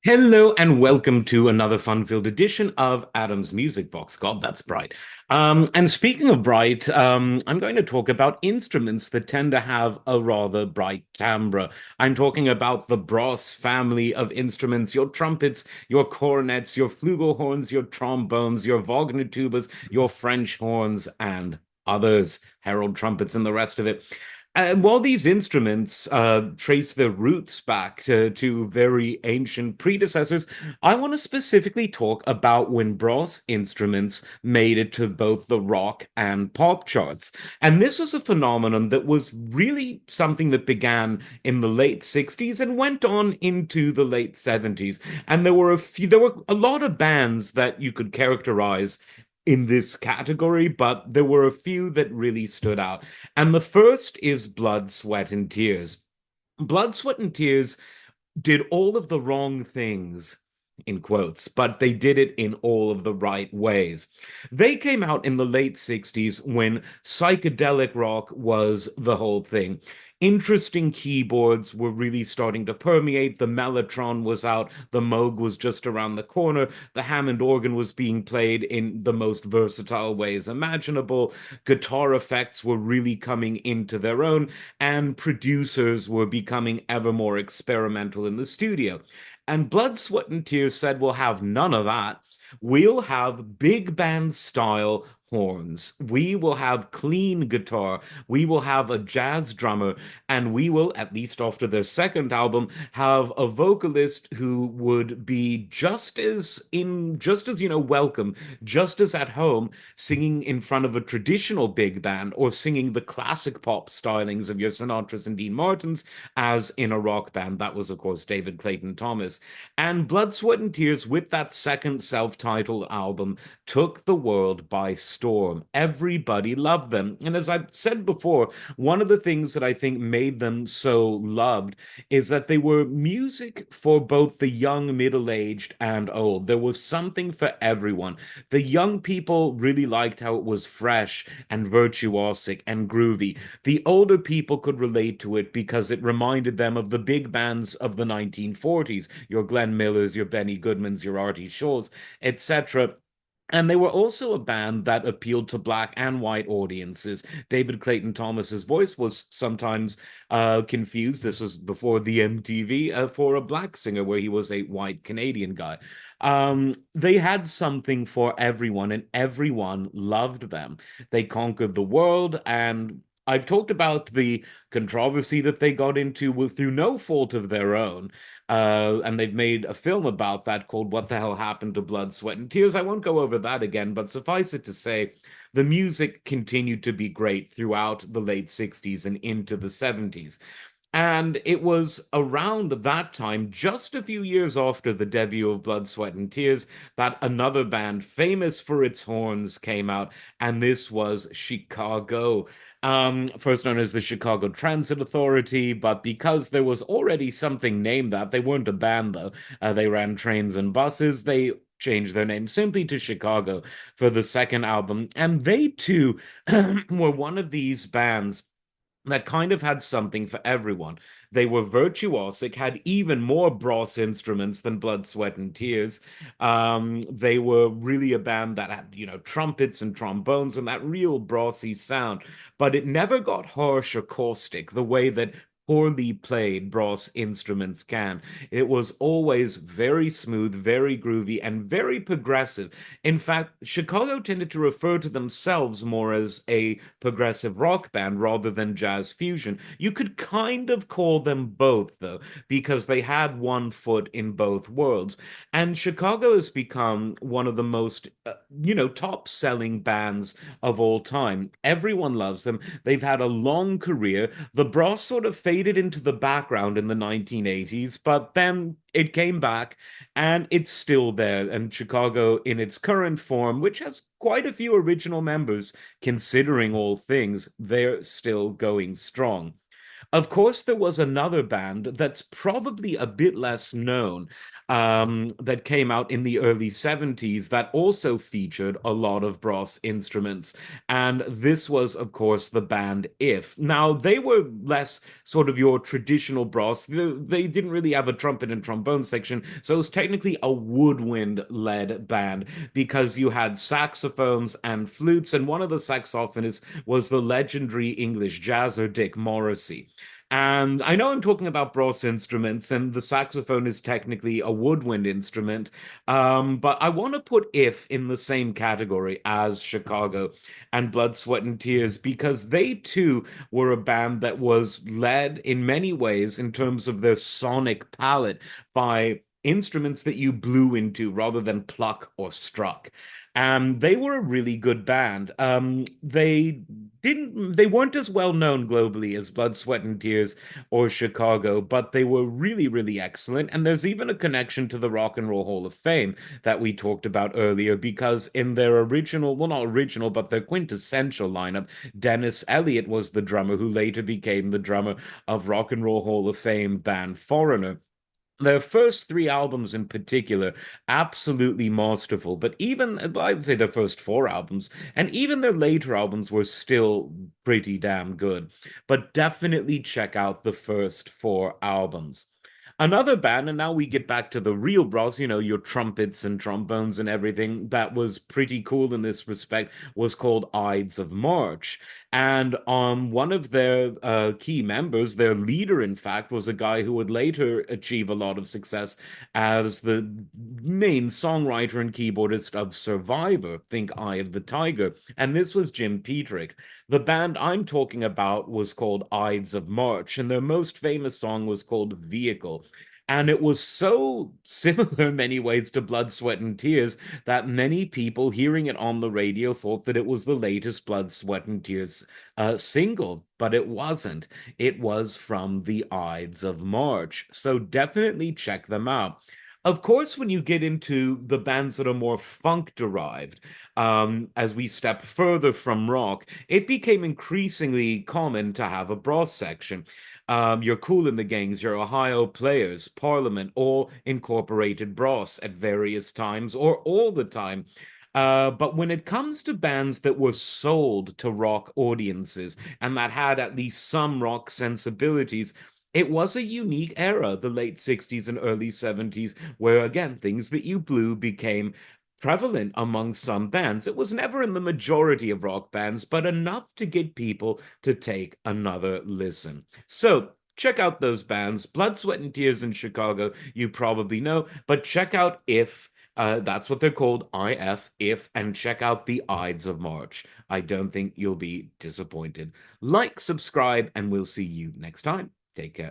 Hello and welcome to another fun-filled edition of Adam's Music Box. God, that's bright. And speaking of bright, I'm going to talk about instruments that tend to have a rather bright timbre. I'm talking about the Brass family of instruments, your trumpets, your cornets, your flugelhorns, your trombones, your Wagner tubas, your French horns, and others, herald trumpets, and the rest of it. While these instruments trace their roots back to very ancient predecessors, I want to specifically talk about when brass instruments made it to both the rock and pop charts. And this was a phenomenon that was really something that began in the late 60s and went on into the late 70s. And there were a lot of bands that you could characterize in this category, but there were a few that really stood out. And the first is Blood, Sweat, and Tears. Blood, Sweat, and Tears did all of the wrong things, in quotes, but they did it in all of the right ways. They came out in the late 60s when psychedelic rock was the whole thing. Interesting keyboards were really starting to permeate. The Mellotron was out. The Moog was just around the corner. The Hammond organ was being played in the most versatile ways imaginable. Guitar effects were really coming into their own, and producers were becoming ever more experimental in the studio. And Blood, Sweat, and Tears said, we'll have none of that. We'll have big band style horns. We will have clean guitar. We will have a jazz drummer. And we will, at least after their second album, have a vocalist who would be just as, welcome, just as at home, singing in front of a traditional big band or singing the classic pop stylings of your Sinatras and Dean Martins as in a rock band. That was, of course, David Clayton Thomas. And Blood, Sweat, and Tears, with that second self titled album, took the world by storm. Everybody loved them. And as I've said before, one of the things that I think made them so loved is that they were music for both the young, middle aged, and old. There was something for everyone. The young people really liked how it was fresh and virtuosic and groovy. The older people could relate to it because it reminded them of the big bands of the 1940s, your Glenn Millers, your Benny Goodmans, your Artie Shaws, etc. And they were also a band that appealed to black and white audiences. David Clayton Thomas's voice was sometimes confused. This was before the MTV for a black singer, where he was a white Canadian guy. They had something for everyone, and everyone loved them. They conquered the world, and I've talked about the controversy that they got into through no fault of their own. And they've made a film about that called What the Hell Happened to Blood, Sweat, and Tears. I won't go over that again, but suffice it to say, the music continued to be great throughout the late 60s and into the 70s. And it was around that time, just a few years after the debut of Blood, Sweat, and Tears, that another band famous for its horns came out, and this was Chicago. First known as the Chicago Transit Authority, but because there was already something named that, they weren't a band though. They ran trains and buses. They changed their name simply to Chicago for the second album, and they too were one of these bands that kind of had something for everyone. They were virtuosic, had even more brass instruments than Blood, Sweat, and Tears. They were really a band that had, trumpets and trombones and that real brassy sound, but it never got harsh or caustic the way that poorly played brass instruments can. It was always very smooth, very groovy, and very progressive. In fact, Chicago tended to refer to themselves more as a progressive rock band rather than jazz fusion. You could kind of call them both, though, because they had one foot in both worlds. And Chicago has become one of the most, top selling bands of all time. Everyone loves them. They've had a long career. The brass sort of faded into the background in the 1980s, but then it came back and it's still there. And Chicago, in its current form, which has quite a few original members, considering all things, they're still going strong. Of course, there was another band that's probably a bit less known, that came out in the early 70s that also featured a lot of brass instruments. And this was, of course, the band If. Now, they were less sort of your traditional brass. They didn't really have a trumpet and trombone section, so it was technically a woodwind-led band because you had saxophones and flutes, and one of the saxophonists was the legendary English jazzer Dick Morrissey. And I know I'm talking about brass instruments, and the saxophone is technically a woodwind instrument, but I want to put If in the same category as Chicago and Blood, Sweat, and Tears because they too were a band that was led in many ways in terms of their sonic palette by instruments that you blew into rather than pluck or struck. And they were a really good band. They weren't as well known globally as Blood, Sweat, and Tears or Chicago, but they were really, really excellent. And there's even a connection to the Rock and Roll Hall of Fame that we talked about earlier, because in their original, well, not original, but their quintessential lineup, Dennis Elliott was the drummer who later became the drummer of Rock and Roll Hall of Fame band Foreigner. Their first three albums in particular, absolutely masterful. But even, I would say their first four albums, and even their later albums were still pretty damn good. But definitely check out the first four albums. Another band, and now we get back to the real brass, your trumpets and trombones and everything, that was pretty cool in this respect, was called Ides of March. And one of their key members, their leader, in fact, was a guy who would later achieve a lot of success as the main songwriter and keyboardist of Survivor, think Eye of the Tiger. And this was Jim Petrick. The band I'm talking about was called Ides of March, and their most famous song was called Vehicle. And it was so similar in many ways to Blood, Sweat, and Tears that many people hearing it on the radio thought that it was the latest Blood, Sweat, and Tears single, but it wasn't. It was from the Ides of March. So definitely check them out. Of course, when you get into the bands that are more funk derived, as we step further from rock, it became increasingly common to have a brass section. Your Kool and the Gangs, your Ohio Players, Parliament, all incorporated brass at various times or all the time. But when it comes to bands that were sold to rock audiences and that had at least some rock sensibilities, it was a unique era, the late 60s and early 70s, where again, things that you blew became prevalent among some bands. It was never in the majority of rock bands, but enough to get people to take another listen. So, check out those bands. Blood, Sweat, and Tears in Chicago, you probably know, but check out If. That's what they're called, If, and check out the Ides of March. I don't think you'll be disappointed. Like, subscribe, and we'll see you next time. Take care.